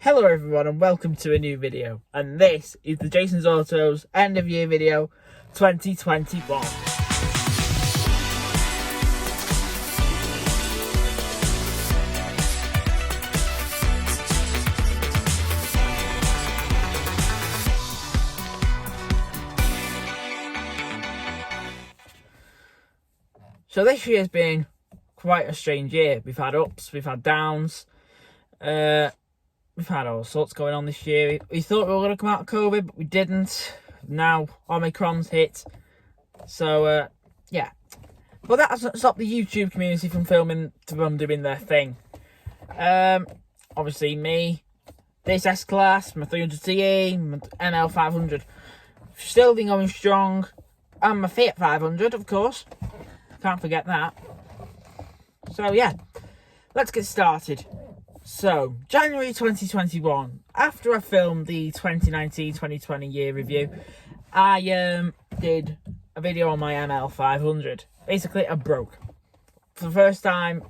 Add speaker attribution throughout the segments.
Speaker 1: Hello everyone and welcome to a new video, and this is the Jason's Autos end of year video 2021. So this year's been quite a strange year. We've had ups, we've had downs, we've had all sorts going on this year. We thought we were going to come out of COVID, but we didn't. Now Omicron's hit. So, yeah. But that hasn't stopped the YouTube community from doing their thing. Obviously me, this S-Class, my 300 TE, my ML500, still been going strong. And my Fiat 500, of course. Can't forget that. So, yeah. Let's get started. So, January 2021, after I filmed the 2019-2020 year review, I did a video on my ML500. Basically, it broke. For the first time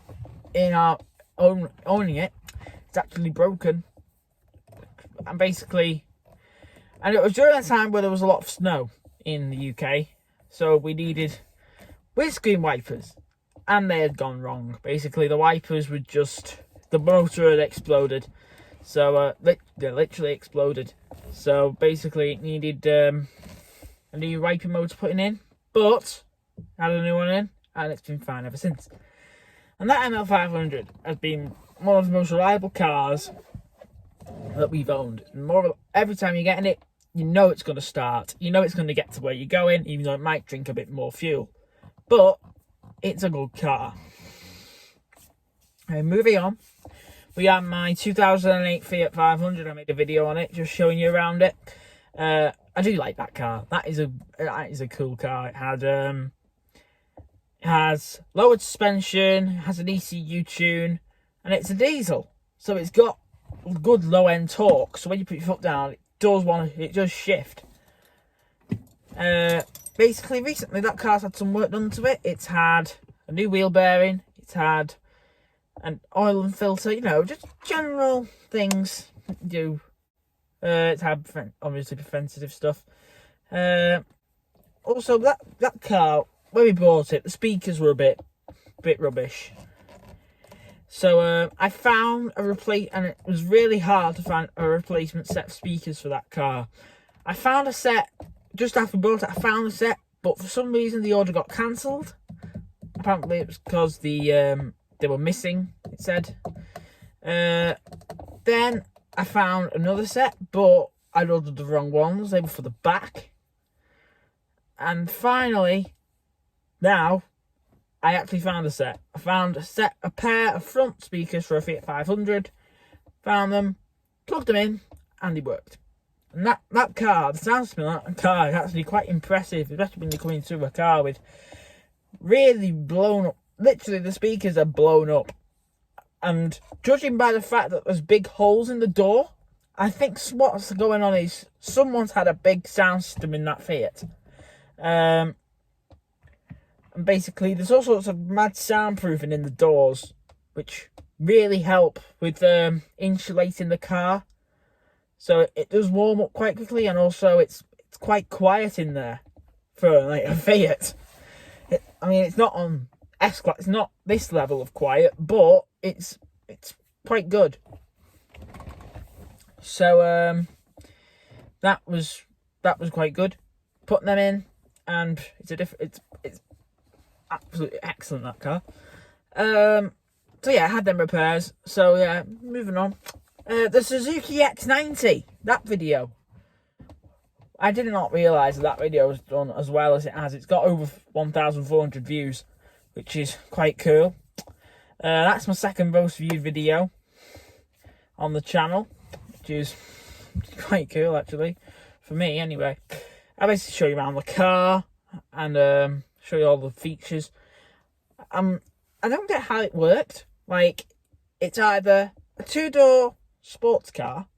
Speaker 1: in our owning it, it's actually broken. And it was during a time where there was a lot of snow in the UK, so we needed windscreen wipers, and they had gone wrong. Basically, the wipers were the motor had exploded, so they literally exploded. So basically, it needed a new wiping motor putting in, but I had a new one in, and it's been fine ever since. And that ML500 has been one of the most reliable cars that we've owned. Every time you get in it, you know it's going to start. You know it's going to get to where you're going, even though it might drink a bit more fuel. But it's a good car. Moving on, we have my 2008 Fiat 500. I made a video on it, just showing you around it. I do like that car. That is a cool car. It has lowered suspension, has an ECU tune, and it's a diesel, so it's got good low end torque. So when you put your foot down, it does shift. Basically, recently that car's had some work done to it. It's had a new wheel bearing. It's had an oil and filter, just general things do. It's had obviously preventative stuff. Also, that car, when we bought it, the speakers were a bit rubbish. So I found and it was really hard to find a replacement set of speakers for that car. I found a set just after we bought it. I found a set, but for some reason the order got cancelled. Apparently it was because they were missing, it said. Then I found another set, but I'd ordered the wrong ones. They were for the back. And finally, now, I actually found a set. I found a pair of front speakers for a Fiat 500. Found them, plugged them in, and they worked. And that car, the sound to me like that car is actually quite impressive, especially when you're coming through a car with really blown up. Literally, the speakers are blown up. And judging by the fact that there's big holes in the door, I think what's going on is someone's had a big sound system in that Fiat. And basically, there's all sorts of mad soundproofing in the doors, which really help with insulating the car. So it does warm up quite quickly, and also it's quite quiet in there for like a Fiat. It's not on S-Class, it's not this level of quiet, but it's quite good. So that was quite good. Putting them in, and it's absolutely excellent, that car. So yeah, I had them repairs. So yeah, moving on. The Suzuki X90, that video. I did not realise that video was done as well as it has. It's got over 1,400 views, which is quite cool. That's my second most viewed video on the channel, which is quite cool actually, for me anyway. I basically show you around the car and show you all the features. I don't get how it worked. Like, it's either a two-door sports car,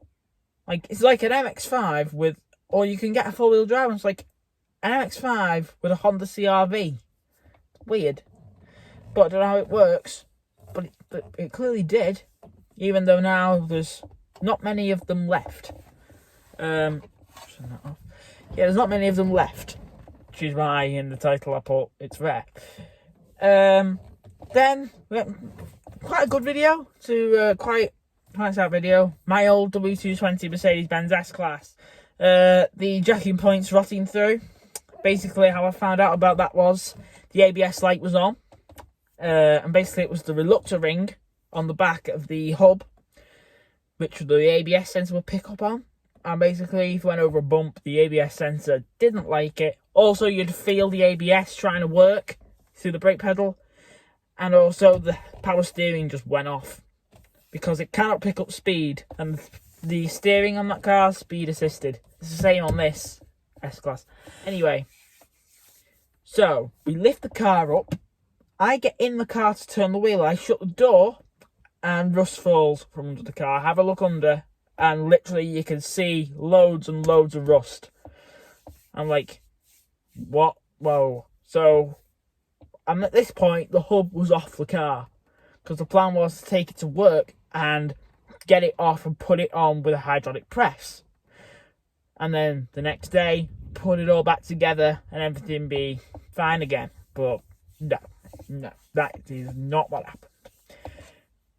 Speaker 1: like it's like an MX-5 or you can get a four-wheel drive, and it's like an MX-5 with a Honda CR-V. Weird, but I don't know how it works. But it clearly did, even though now there's not many of them left. Turn that off. Yeah, there's not many of them left, which is why in the title I put it's rare. Then quite a good video to quite out video. My old W220 Mercedes-Benz S-Class. The jacking points rotting through. Basically, how I found out about that was the ABS light was on, and basically it was the reluctor ring on the back of the hub, which the ABS sensor would pick up on. And basically, if you went over a bump, the ABS sensor didn't like it. Also, you'd feel the ABS trying to work through the brake pedal. And also, the power steering just went off because it cannot pick up speed. And the steering on that car is speed assisted. It's the same on this S-Class. Anyway, so we lift the car up. I get in the car to turn the wheel. I shut the door and rust falls from under the car. Have a look under. And literally you can see loads and loads of rust. I'm like, what? Whoa. So, and at this point, the hub was off the car. Because the plan was to take it to work and get it off and put it on with a hydraulic press. And then the next day, put it all back together and everything be fine again. But no, that is not what happened.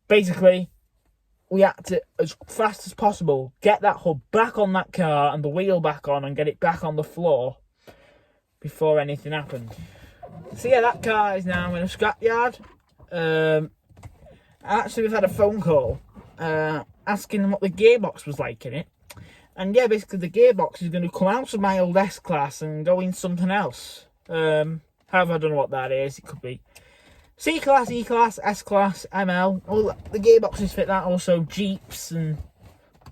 Speaker 1: Basically, we had to, as fast as possible, get that hub back on that car and the wheel back on and get it back on the floor before anything happened. So yeah, that car is now in a scrapyard. Actually, we've had a phone call asking them what the gearbox was like in it. And yeah, basically the gearbox is going to come out of my old S-Class and go in something else. However, I don't know what that is. It could be C-Class, E-Class, S-Class, ML. All the gearboxes fit that. Also Jeeps and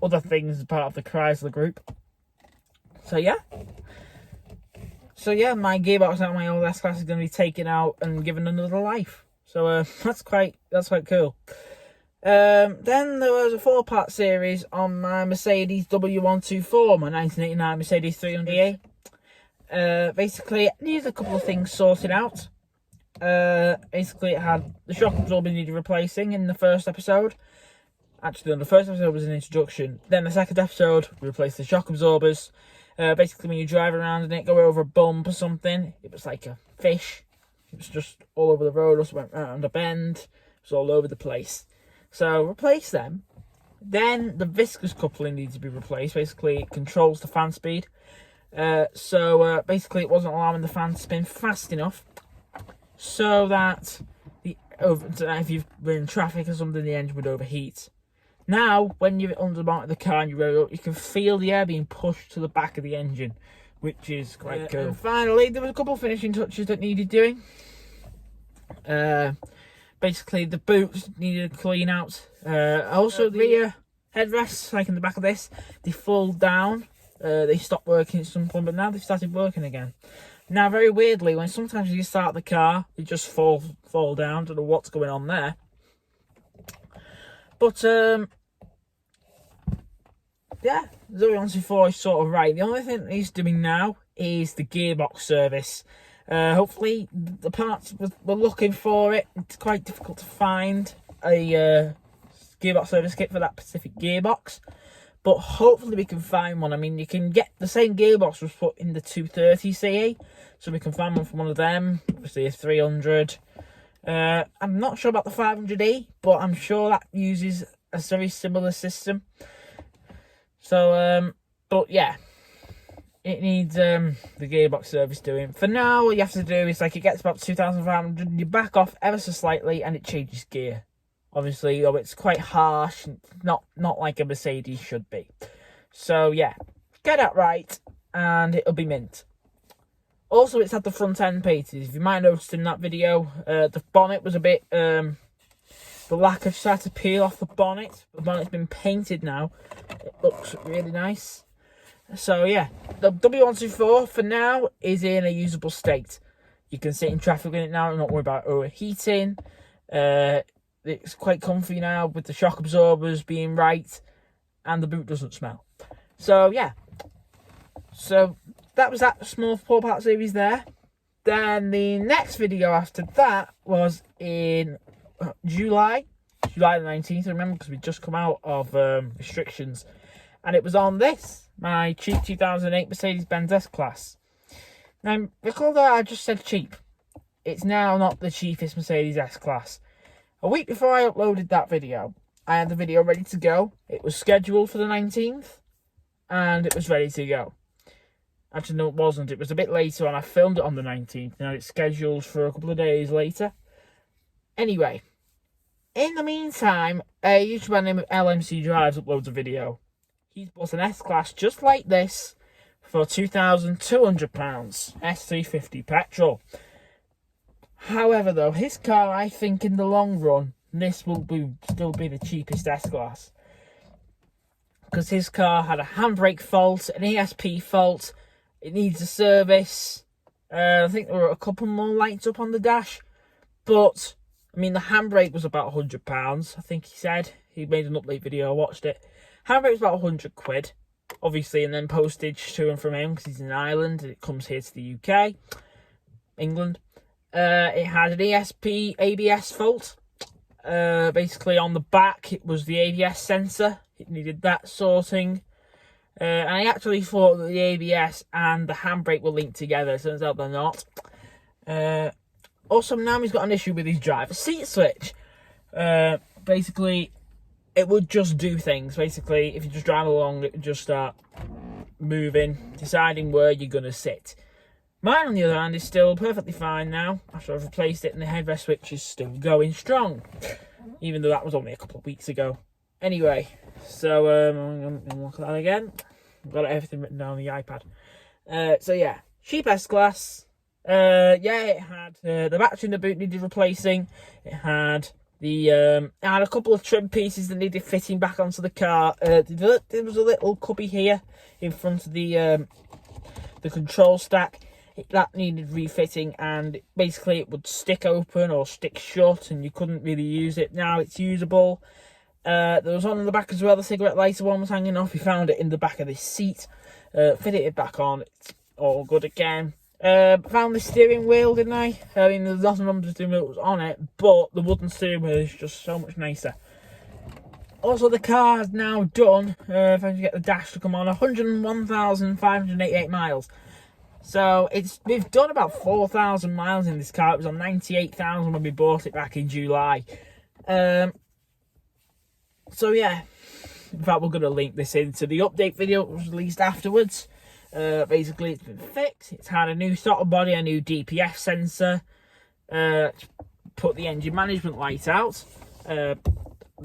Speaker 1: other things as part of the Chrysler group. So yeah. My gearbox out of my old S-Class is going to be taken out and given another life. So that's quite cool. Then there was a 4-part series on my Mercedes W124, my 1989 Mercedes 300e. Basically, it needed a couple of things sorted out. Basically, it had the shock absorber needed replacing in the first episode. Actually, on the first episode was an introduction. Then the second episode, we replaced the shock absorbers. Basically, when you drive around in it, go over a bump or something, it was like a fish. It was just all over the road, also went around a bend. It was all over the place. So, replace them. Then the viscous coupling needs to be replaced. Basically, it controls the fan speed. Basically, it wasn't allowing the fan to spin fast enough. So that if you were in traffic or something, the engine would overheat. Now, when you're under the bonnet of the car and you roll up, you can feel the air being pushed to the back of the engine, which is quite cool. And finally, there was a couple of finishing touches that needed doing. Basically, the boots needed a clean out. Also, the rear headrests, like in the back of this, they fall down. They stopped working at some point, but now they've started working again. Now, very weirdly, when sometimes you start the car, they just fall down. Don't know what's going on there. But, yeah, W124 is sort of right. The only thing he's doing now is the gearbox service. Hopefully, the parts we're looking for it. It's quite difficult to find a gearbox service kit for that specific gearbox. But hopefully we can find one. I mean, you can get the same gearbox was put in the 230 CE. So we can find one from one of them. Obviously a 300. I'm not sure about the 500E, but I'm sure that uses a very similar system. So, but yeah. It needs the gearbox service doing. For now, what you have to do is, like, it gets about 2,500 and you back off ever so slightly and it changes gear. Obviously, though, it's quite harsh, not like a Mercedes should be. So, yeah, get that right, and it'll be mint. Also, it's had the front end painted. If you might have noticed in that video, the bonnet was a bit, the lacquer started to peel off the bonnet. The bonnet's been painted now. It looks really nice. So, yeah, the W124, for now, is in a usable state. You can sit in traffic in it now and not worry about overheating. It's quite comfy now with the shock absorbers being right, and the boot doesn't smell. So yeah, so that was that small 4-part series there. Then the next video after that was in July July the 19th, I remember, because we'd just come out of restrictions. And it was on this, my cheap 2008 Mercedes-Benz S-Class. Now, recall that I just said cheap. It's now not the cheapest Mercedes S-Class. A week before I uploaded that video, I had the video ready to go. It was scheduled for the 19th, and it was ready to go. Actually, no, it wasn't. It was a bit later on. I filmed it on the 19th. Now it's scheduled for a couple of days later. Anyway, in the meantime, a YouTuber named LMC Drives uploads a video. He's bought an S-Class just like this for £2,200, S350 petrol. However, though, his car, I think in the long run, this will still be the cheapest S-Class. Because his car had a handbrake fault, an ESP fault, it needs a service. I think there were a couple more lights up on the dash. But, I mean, the handbrake was about £100, I think he said. He made an update video, I watched it. Handbrake was about £100, obviously, and then postage to and from him, because he's in Ireland, and it comes here to the UK, England. It had an ESP ABS fault. Basically, on the back, it was the ABS sensor. It needed that sorting. And I actually thought that the ABS and the handbrake were linked together. Turns out they're not. Also, now he's got an issue with his driver's seat switch. Basically, it would just do things. Basically, if you just drive along, it would just start moving, deciding where you're going to sit. Mine, on the other hand, is still perfectly fine now, after I've replaced it, and the headrest switch is still going strong, even though that was only a couple of weeks ago. Anyway, so, I'm going to look at that again. I've got everything written down on the iPad. So, yeah, cheap S-Class. Yeah, it had the battery in the boot needed replacing. It had it had a couple of trim pieces that needed fitting back onto the car. There was a little cubby here in front of the control stack. That needed refitting, and basically it would stick open or stick shut, and you couldn't really use it. Now it's usable. There was one on the back as well. The cigarette lighter one was hanging off. We found it in the back of this seat. Fitted it back on. It's all good again. Found the steering wheel, didn't I? I mean, there's nothing wrong with the steering wheel that was on it, but the wooden steering wheel is just so much nicer. Also, the car is now done, if I can get the dash to come on, 101,588 miles. So, we've done about 4,000 miles in this car. It was on 98,000 when we bought it back in July. So, yeah. In fact, we're going to link this into the update video that was released afterwards. Basically, it's been fixed. It's had a new throttle body, a new DPF sensor. Put the engine management light out. The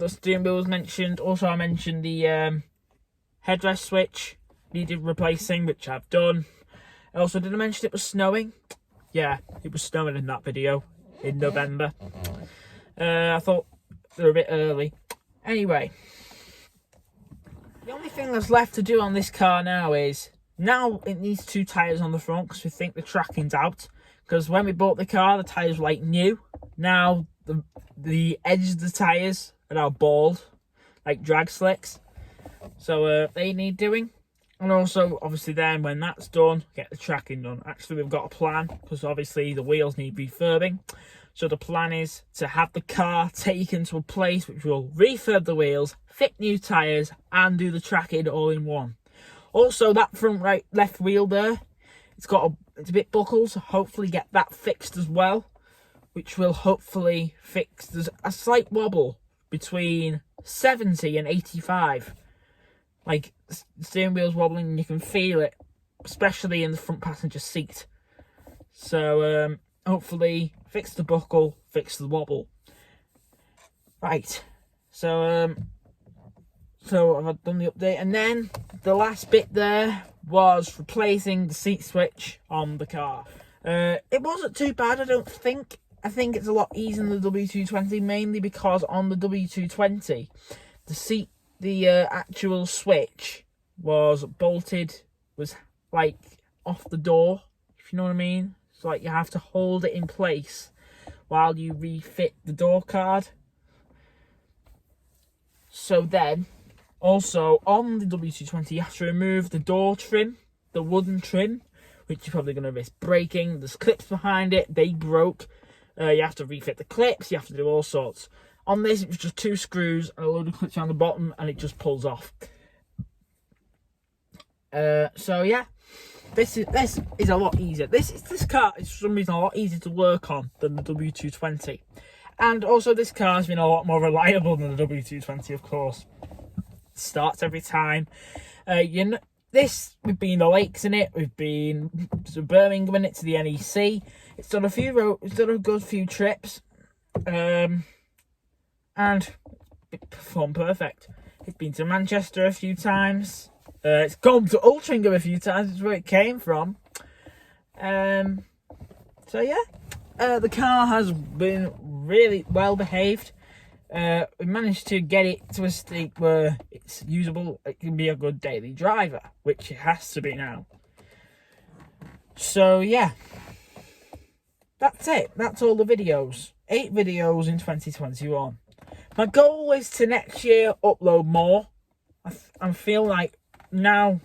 Speaker 1: steering wheel was mentioned. Also, I mentioned the headrest switch needed replacing, which I've done. Also, did I mention it was snowing? Yeah, it was snowing in that video in November. I thought they were a bit early. Anyway, the only thing that's left to do on this car now is, now it needs 2 tyres on the front because we think the tracking's out. Because when we bought the car, the tyres were like new. Now the edges of the tyres are now bald, like drag slicks. So they need doing. And also, obviously then, when that's done, get the tracking done. Actually, we've got a plan, because obviously the wheels need refurbing. So the plan is to have the car taken to a place which will refurb the wheels, fit new tyres, and do the tracking all in one. Also, that front left wheel there, it's a bit buckled, so hopefully get that fixed as well, which will hopefully fix. There's a slight wobble between 70 and 85. Like, the steering wheel's wobbling and you can feel it, especially in the front passenger seat. So, hopefully fix the buckle, fix the wobble. Right, so I've done the update, and then the last bit there was replacing the seat switch on the car. It wasn't too bad, I don't think. I think it's a lot easier than the W220, mainly because on the W220, the actual switch was bolted, was like off the door, if you know what I mean. So like you have to hold it in place while you refit the door card. So then, also on the W220, you have to remove the door trim, the wooden trim, which you're probably going to risk breaking. There's clips behind it, they broke. You have to refit the clips, you have to do all sorts. On this, it was just 2 screws and a load of clips on the bottom, and it just pulls off. So yeah, this is a lot easier. This car is for some reason a lot easier to work on than the W220, and also this car has been a lot more reliable than the W220, of course. Starts every time. We've been the lakes in it. We've been to Birmingham in it, to the NEC. It's done a good few trips, and it performed perfect. It's been to Manchester a few times. It's gone to Altrincham a few times. It's where it came from. So yeah, the car has been really well behaved. We managed to get it to a state where it's usable. It can be a good daily driver, which it has to be now. So yeah, that's it. That's all the videos. 8 videos in 2021. My goal is to next year upload more. I feel like now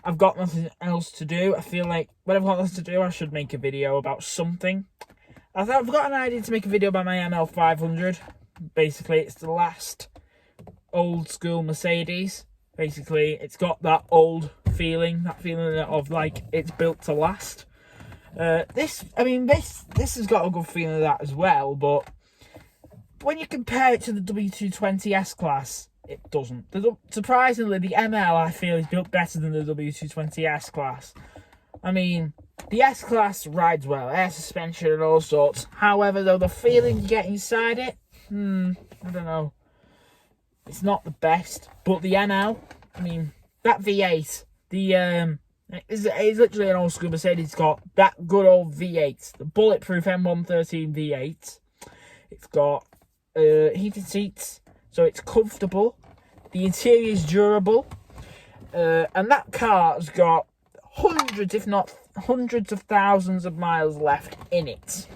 Speaker 1: I've got nothing else to do. I feel like when I've got nothing to do, I should make a video about something. I've got an idea to make a video about my ML500. Basically, it's the last old school Mercedes. Basically, it's got that old feeling, of like it's built to last. This has got a good feeling of that as well, but when you compare it to the W220 S-Class, it doesn't. Surprisingly, the ML, I feel, is built better than the W220 S-Class. I mean, the S-Class rides well, air suspension and all sorts. However, though, the feeling you get inside it, I don't know. It's not the best. But the ML, I mean, that V8, it's literally an old school Mercedes. It's got that good old V8, the bulletproof M113 V8. It's got heated seats, so it's comfortable. The interior is durable, and that car has got hundreds, if not hundreds of thousands of miles left in it.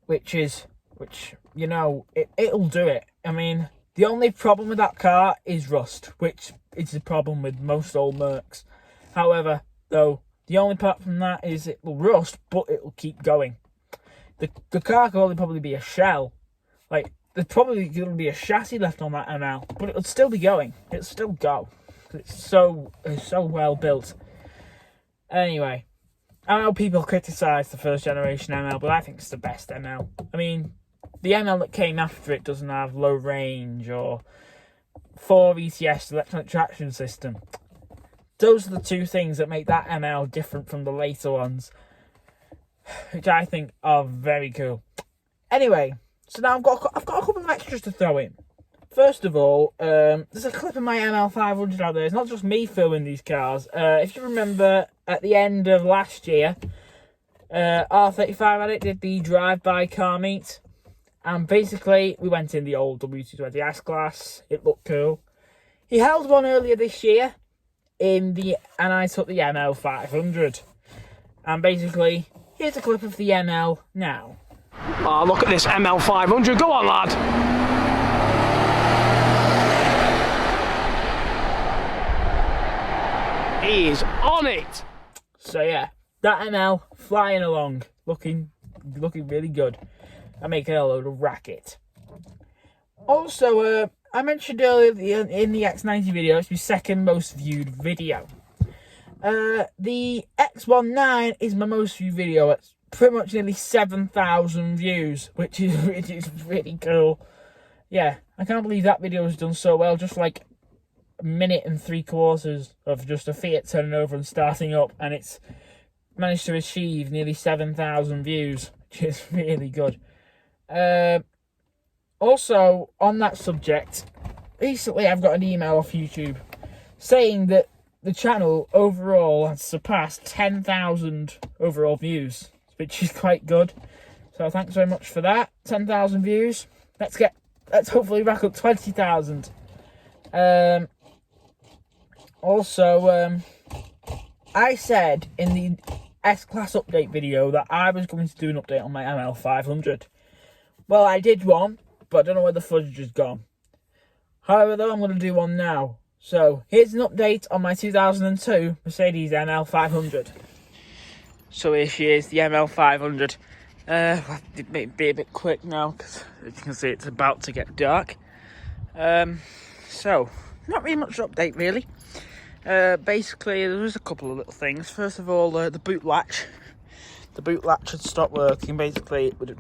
Speaker 1: Which you know, it'll do it. I mean, the only problem with that car is rust, which is the problem with most old Mercs. However, though, the only part from that is it will rust, but it will keep going. The car can only probably be a shell. Like, there's probably going to be a chassis left on that ML, but it'll still be going. It'll still go. It's so well built. Anyway, I know people criticise the first generation ML, but I think it's the best ML. I mean, the ML that came after it doesn't have low range or 4 ETS electronic traction system. Those are the 2 things that make that ML different from the later ones, which I think are very cool. Anyway, so now I've got a couple of extras to throw in. First of all, there's a clip of my ML500 out there. It's not just me filming these cars. If you remember, at the end of last year, R35 Addict did the drive-by car meet. And basically, we went in the old W220 S-Class. It looked cool. He held one earlier this year, and I took the ML500. And basically, here's a clip of the ML now.
Speaker 2: Oh, look at this ML500. Go on, lad. He is on it.
Speaker 1: So yeah, that ML flying along, looking really good. I'm making a load of racket. Also, I mentioned earlier in the X90 video, it's my second most viewed video. The X19 is my most viewed video. It's pretty much nearly 7,000 views, which is really cool. Yeah, I can't believe that video has done so well. Just like a minute and 3/4 of just a Fiat turning over and starting up, and it's managed to achieve nearly 7,000 views, which is really good. Also, on that subject, recently I've got an email off YouTube saying that the channel overall has surpassed 10,000 overall views, which is quite good. So thanks very much for that. 10,000 views. Let's hopefully rack up 20,000. Also, I said in the S-Class update video that I was going to do an update on my ML500. Well, I did one, but I don't know where the footage has gone. However, though, I'm going to do one now. So, here's an update on my 2002 Mercedes ML500. So here she is, the ML500. It may be a bit quick now because, as you can see, it's about to get dark. So, not really much update really. Basically, there was a couple of little things. First of all, the boot latch. The boot latch had stopped working. Basically, it would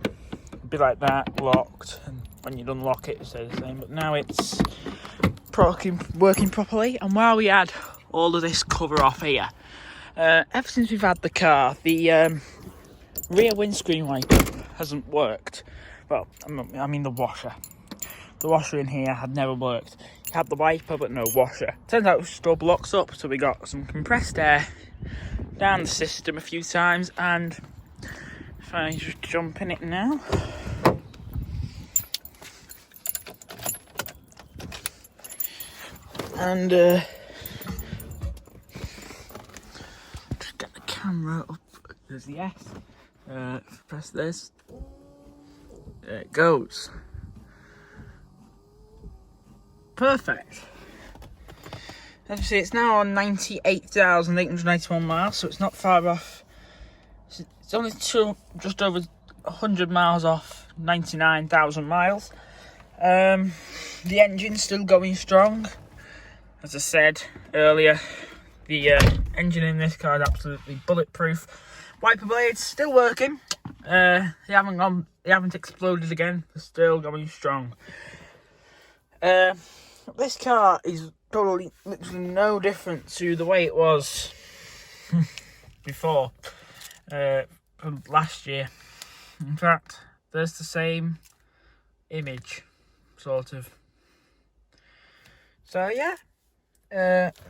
Speaker 1: be like that, locked, and when you'd unlock it, it would stay the same. But now it's working properly. And while we had all of this cover off here, ever since we've had the car, the rear windscreen wiper hasn't worked. Well, I mean the washer. The washer in here had never worked. You had the wiper but no washer. Turns out it still blocks up, so we got some compressed air down the system a few times, and if I just jump in it now. And just get the camera up. There's the S. Press this. There it goes. Perfect. As you see, it's now on 98,891 miles, so it's not far off. It's only just over 100 miles off 99,000 miles. The engine's still going strong. As I said earlier, the engine in this car is absolutely bulletproof. Wiper blades still working. They haven't exploded again. They're still going strong. This car is totally, literally no different to the way it was before, from last year. In fact, there's the same image, sort of. So yeah.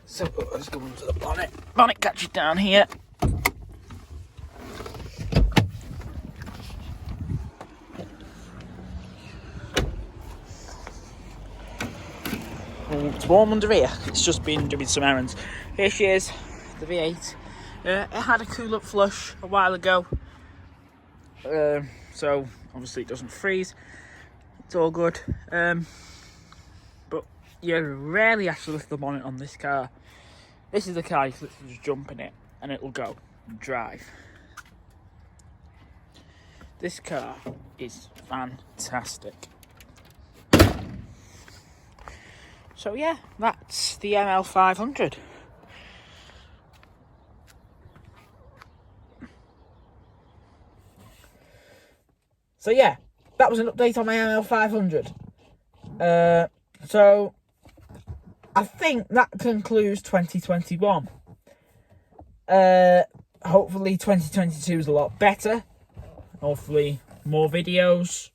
Speaker 1: So let's go into the bonnet. Bonnet catches down here. It's warm under here. It's just been doing some errands. Here she is, the V8. It had a coolant flush a while ago, so obviously it doesn't freeze. It's all good. But you rarely actually lift the bonnet on this car. This is the car you can literally just jump in it and it'll go and drive. This car is fantastic. So yeah, that's the ML500. So yeah, that was an update on my ML500. So I think that concludes 2021. Hopefully 2022 is a lot better. Hopefully more videos,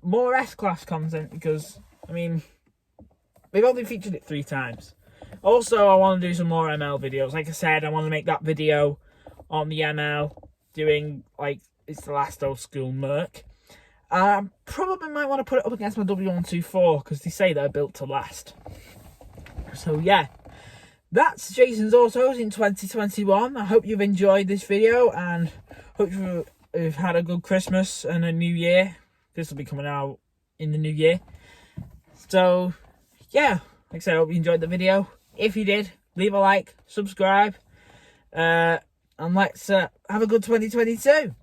Speaker 1: more S-Class content, because I mean, we've only featured it 3 times. Also, I want to do some more ML videos. Like I said, I want to make that video on the ML, doing, like, it's the last old school Merc. Probably might want to put it up against my W124, because they say they're built to last. So, yeah. That's Jason's Autos in 2021. I hope you've enjoyed this video, and hope you've had a good Christmas and a New Year. This will be coming out in the New Year. So, yeah, like I said, I hope you enjoyed the video. If you did, leave a like, subscribe, and let's have a good 2022.